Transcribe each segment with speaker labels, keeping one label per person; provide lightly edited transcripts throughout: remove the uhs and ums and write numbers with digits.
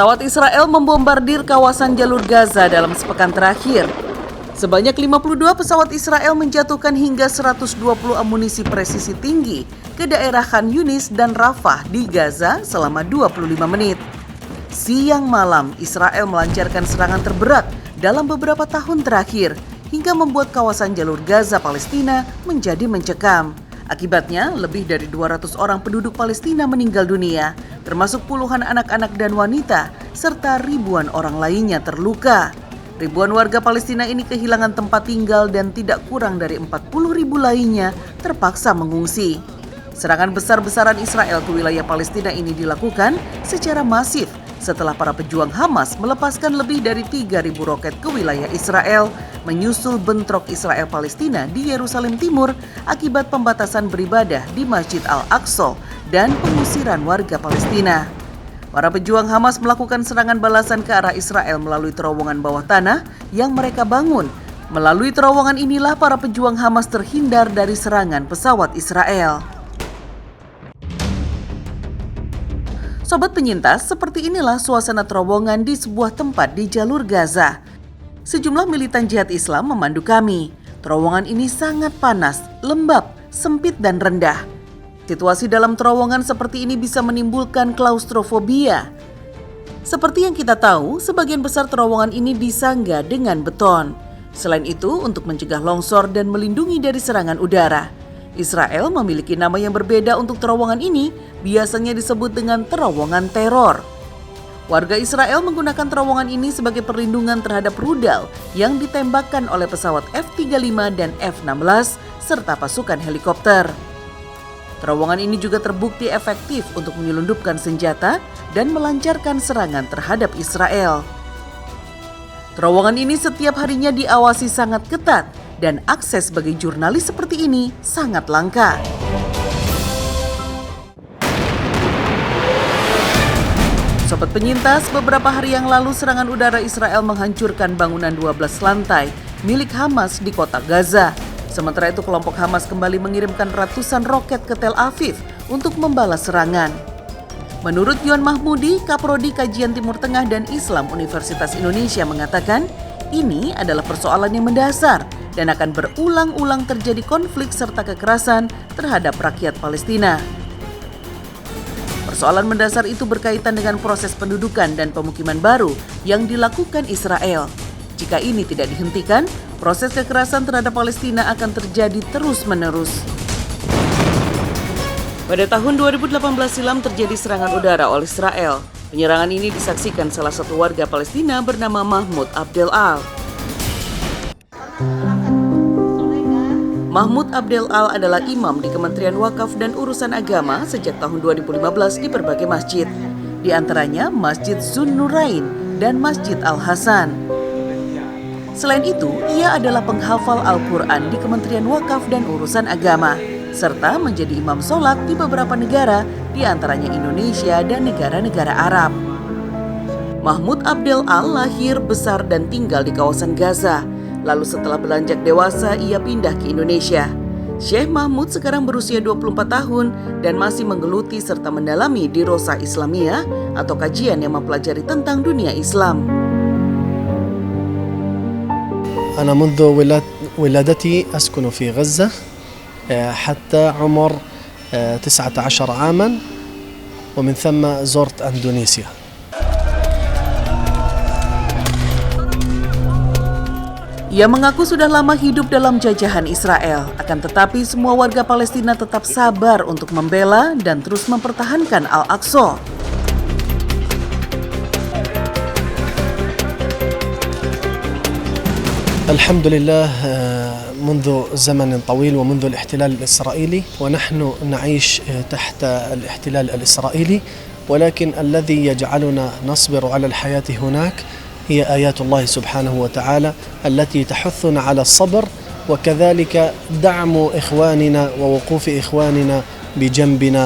Speaker 1: Pesawat Israel membombardir kawasan jalur Gaza dalam sepekan terakhir. Sebanyak 52 pesawat Israel menjatuhkan hingga 120 amunisi presisi tinggi ke daerah Khan Yunis dan Rafah di Gaza selama 25 menit. Siang malam, Israel melancarkan serangan terberat dalam beberapa tahun terakhir hingga membuat kawasan jalur Gaza Palestina menjadi mencekam. Akibatnya, lebih dari 200 orang penduduk Palestina meninggal dunia, termasuk puluhan anak-anak dan wanita, serta ribuan orang lainnya terluka. Ribuan warga Palestina ini kehilangan tempat tinggal dan tidak kurang dari 40.000 lainnya terpaksa mengungsi. Serangan besar-besaran Israel ke wilayah Palestina ini dilakukan secara masif setelah para pejuang Hamas melepaskan lebih dari 3.000 roket ke wilayah Israel, menyusul bentrok Israel-Palestina di Yerusalem Timur akibat pembatasan beribadah di Masjid Al-Aqsa dan pengusiran warga Palestina. Para pejuang Hamas melakukan serangan balasan ke arah Israel melalui terowongan bawah tanah yang mereka bangun. Melalui terowongan inilah para pejuang Hamas terhindar dari serangan pesawat Israel. Sobat penyintas, seperti inilah suasana terowongan di sebuah tempat di jalur Gaza. Sejumlah militan jihad Islam memandu kami. Terowongan ini sangat panas, lembab, sempit dan rendah. Situasi dalam terowongan seperti ini bisa menimbulkan klaustrofobia. Seperti yang kita tahu, sebagian besar terowongan ini disangga dengan beton. Selain itu, untuk mencegah longsor dan melindungi dari serangan udara, Israel memiliki nama yang berbeda untuk terowongan ini, biasanya disebut dengan terowongan teror. Warga Israel menggunakan terowongan ini sebagai perlindungan terhadap rudal yang ditembakkan oleh pesawat F-35 dan F-16 serta pasukan helikopter. Terowongan ini juga terbukti efektif untuk menyelundupkan senjata dan melancarkan serangan terhadap Israel. Terowongan ini setiap harinya diawasi sangat ketat dan akses bagi jurnalis seperti ini sangat langka. Sobat penyintas, beberapa hari yang lalu serangan udara Israel menghancurkan bangunan 12 lantai milik Hamas di kota Gaza. Sementara itu kelompok Hamas kembali mengirimkan ratusan roket ke Tel Aviv untuk membalas serangan. Menurut Yon Mahmudi, Kaprodi Kajian Timur Tengah dan Islam Universitas Indonesia mengatakan, ini adalah persoalan yang mendasar dan akan berulang-ulang terjadi konflik serta kekerasan terhadap rakyat Palestina. Persoalan mendasar itu berkaitan dengan proses pendudukan dan pemukiman baru yang dilakukan Israel. Jika ini tidak dihentikan, proses kekerasan terhadap Palestina akan terjadi terus-menerus. Pada tahun 2018 silam terjadi serangan udara oleh Israel. Penyerangan ini disaksikan salah satu warga Palestina bernama Mahmud Abdel Al. Mahmud Abdel Al adalah imam di Kementerian Wakaf dan Urusan Agama sejak tahun 2015 di berbagai masjid. Di antaranya Masjid Zunnurain dan Masjid Al-Hasan. Selain itu, ia adalah penghafal Al-Quran di Kementerian Wakaf dan Urusan Agama, serta menjadi imam sholat di beberapa negara, di antaranya Indonesia dan negara-negara Arab. Mahmud Abdel Al lahir, besar, dan tinggal di kawasan Gaza. Lalu setelah beranjak dewasa, ia pindah ke Indonesia. Syekh Mahmud sekarang berusia 24 tahun dan masih menggeluti serta mendalami Dirosah Islamiyah atau kajian yang mempelajari tentang dunia Islam.
Speaker 2: أنا منذ ولادتي أسكن في غزة حتى عمر 19 عاما ومن ثم زرت إندونيسيا.
Speaker 1: Ia mengaku sudah lama hidup dalam jajahan Israel, akan tetapi semua warga Palestina tetap sabar untuk membela dan terus mempertahankan Al-Aqsa.
Speaker 2: الحمد لله منذ زمن طويل ومنذ الاحتلال الإسرائيلي ونحن نعيش تحت الاحتلال الإسرائيلي ولكن الذي يجعلنا نصبر على الحياة هناك هي آيات الله سبحانه وتعالى التي تحثنا على الصبر وكذلك دعم إخواننا ووقوف إخواننا بجنبنا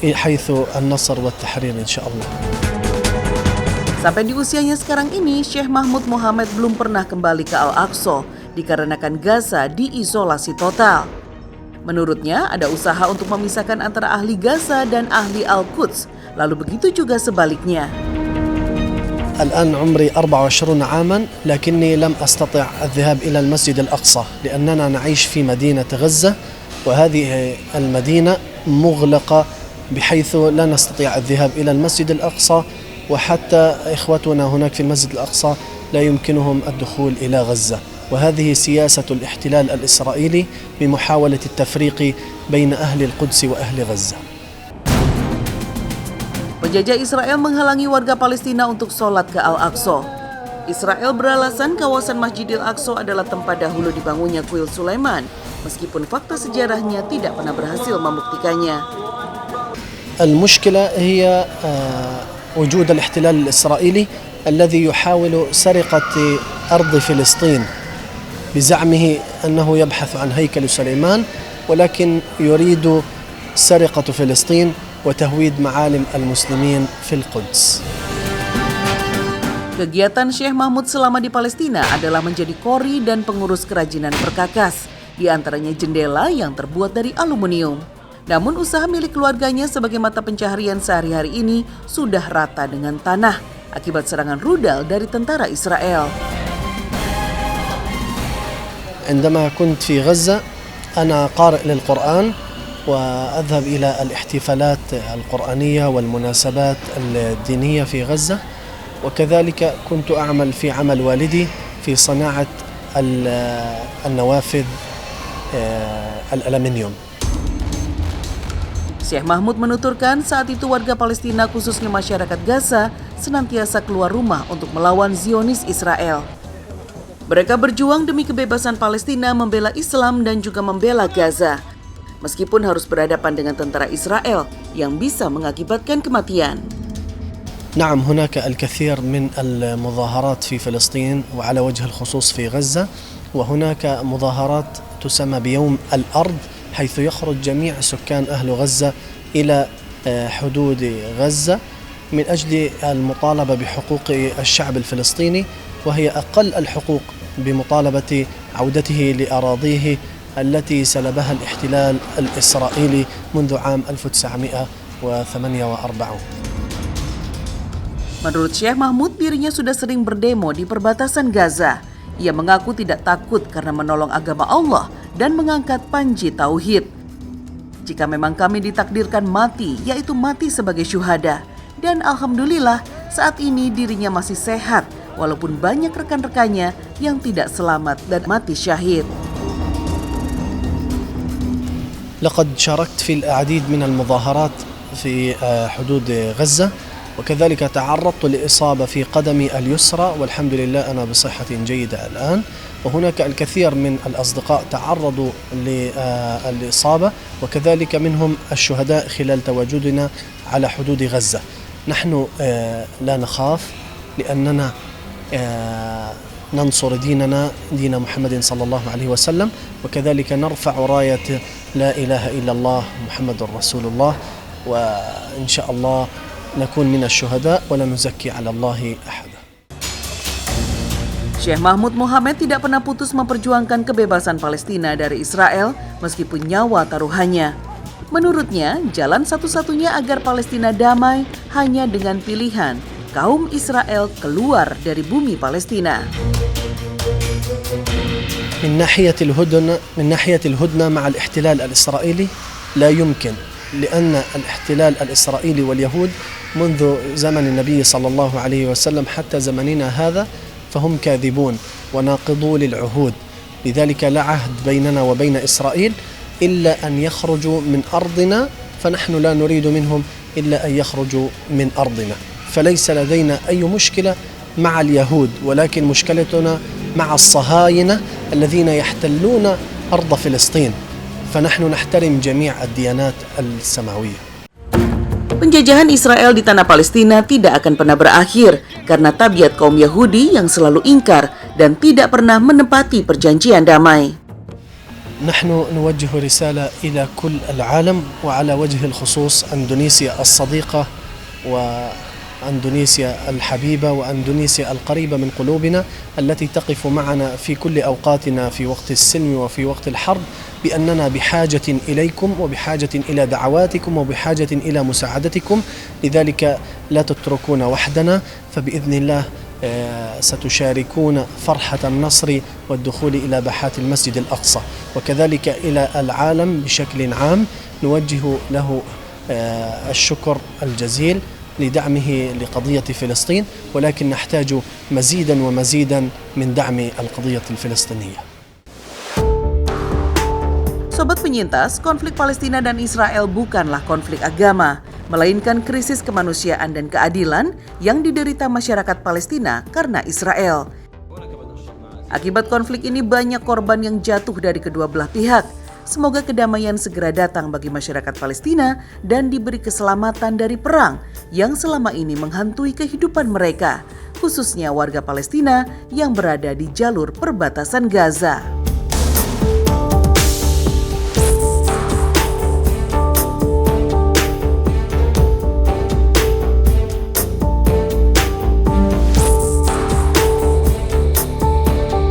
Speaker 2: حيث النصر والتحرير إن شاء الله.
Speaker 1: Sampai di usianya sekarang ini, Syekh Mahmud Muhammad belum pernah kembali ke Al-Aqsa dikarenakan Gaza diisolasi total. Menurutnya, ada usaha untuk memisahkan antara ahli Gaza dan ahli Al-Quds, lalu begitu juga sebaliknya.
Speaker 2: الآن عمري 24 عاما، لكني لم أستطع الذهاب إلى المسجد الأقصى لأننا نعيش في مدينة غزة، وهذه المدينة مغلقة بحيث لا نستطيع الذهاب إلى المسجد الأقصى، وحتى إخوتنا هناك في المسجد الأقصى لا يمكنهم الدخول إلى غزة. وهذه سياسة الاحتلال الإسرائيلي بمحاولة التفريق بين أهل القدس وأهل غزة.
Speaker 1: Penjajah Israel menghalangi warga Palestina untuk sholat ke Al-Aqsa. Israel beralasan kawasan Masjidil Aqsa adalah tempat dahulu dibangunnya kuil Sulaiman, meskipun fakta sejarahnya tidak pernah berhasil membuktikannya.
Speaker 2: المشكلة هي وجود الاحتلال الإسرائيلي الذي يحاول سرقة أرض فلسطين بزعمه أنه يبحث عن هيكل سليمان، ولكن يريد سرقة فلسطين وتهويد معالم المسلمين في القدس.
Speaker 1: Kegiatan Syekh Mahmud selama di Palestina adalah menjadi kori dan pengurus kerajinan perkakas, di antaranya jendela yang terbuat dari aluminium. Namun usaha milik keluarganya sebagai mata pencaharian sehari-hari ini sudah rata dengan tanah akibat serangan rudal dari tentara Israel.
Speaker 2: عندما كنت في غزة أنا قارئ للقرآن وأذهب إلى الاحتفالات القرآنية والمناسبات الدينية في غزة، وكذلك كنت أعمل في عمل والدي في صناعة النوافذ الألمنيوم.
Speaker 1: Syekh Mahmud menuturkan saat itu warga Palestina khususnya masyarakat Gaza senantiasa keluar rumah untuk melawan Zionis Israel. Mereka berjuang demi kebebasan Palestina, membela Islam dan juga membela Gaza. Meskipun harus berhadapan dengan tentara Israel yang bisa mengakibatkan kematian.
Speaker 2: نعم، هناك الكثير من المظاهرات في فلسطين وعلى وجه الخصوص في غزة، وهناك مظاهرات تسمى بيوم الأرض، حيث يخرج جميع سكان أهل غزة إلى حدود غزة من أجل المطالبة بحقوق الشعب الفلسطيني، وهي أقل الحقوق بمطالبة عودته لأراضيه التي سلبها الاحتلال الإسرائيلي منذ عام 1948.
Speaker 1: Menurut Syekh Mahmud, dirinya sudah sering berdemo di perbatasan Gaza. Ia mengaku tidak takut karena menolong agama Allah dan mengangkat panji tauhid. Jika memang kami ditakdirkan mati, yaitu mati sebagai syuhada. Dan alhamdulillah saat ini dirinya masih sehat, walaupun banyak rekan-rekannya yang tidak selamat dan mati syahid.
Speaker 2: لقد شاركت في العديد من المظاهرات في حدود غزة، وكذلك تعرضت لإصابة في قدمي اليسرى، والحمد لله أنا بصحة جيدة الآن. وهناك الكثير من الأصدقاء تعرضوا للإصابة، وكذلك منهم الشهداء خلال تواجدنا على حدود غزة. نحن لا نخاف لأننا ننصر ديننا، دين محمد صلى الله عليه وسلم، وكذلك نرفع راية لا إله إلا الله محمد رسول الله، وإن شاء الله نكون من الشهداء ولا نزكي على الله أحدا.
Speaker 1: Syekh Mahmud Mohammed tidak pernah putus memperjuangkan kebebasan Palestina dari Israel meskipun nyawa taruhannya. Menurutnya, jalan satu-satunya agar Palestina damai hanya dengan pilihan kaum Israel keluar dari bumi Palestina.
Speaker 2: من ناحية الهدنة مع الاحتلال الإسرائيلي لا يمكن، لأن الاحتلال الإسرائيلي واليهود منذ زمن النبي صلى الله عليه وسلم حتى زمننا هذا فهم كاذبون وناقضوا للعهود، لذلك لا عهد بيننا وبين إسرائيل إلا أن يخرجوا من أرضنا، فنحن لا نريد منهم إلا أن يخرجوا من أرضنا. فليس لدينا أي مشكلة مع اليهود، ولكن مشكلتنا مع الصهاينة الذين يحتلون أرض فلسطين، فنحن نحترم جميع الديانات السماوية.
Speaker 1: Penjajahan Israel di tanah Palestina tidak akan pernah berakhir karena tabiat kaum Yahudi yang selalu ingkar dan tidak pernah menepati perjanjian damai.
Speaker 2: نحن نوجه رسالة إلى كل العالم وعلى وجه الخصوص إندونيسيا الصديقة أندونيسيا الحبيبة وأندونيسيا القريبة من قلوبنا التي تقف معنا في كل أوقاتنا في وقت السلم وفي وقت الحرب بأننا بحاجة إليكم وبحاجة إلى دعواتكم وبحاجة إلى مساعدتكم، لذلك لا تتركونا وحدنا، فبإذن الله ستشاركون فرحة النصر والدخول إلى باحات المسجد الأقصى، وكذلك إلى العالم بشكل عام نوجه له الشكر الجزيل لدعمه لقضية فلسطين، ولكن نحتاج مزيدا ومزيدا من دعم القضية الفلسطينية.
Speaker 1: Sobat penyintas, konflik Palestina dan Israel bukanlah konflik agama, melainkan krisis kemanusiaan dan keadilan yang diderita masyarakat Palestina karena Israel. Akibat konflik ini banyak korban yang jatuh dari kedua belah pihak. Semoga kedamaian segera datang bagi masyarakat Palestina dan diberi keselamatan dari perang yang selama ini menghantui kehidupan mereka, khususnya warga Palestina yang berada di jalur perbatasan Gaza.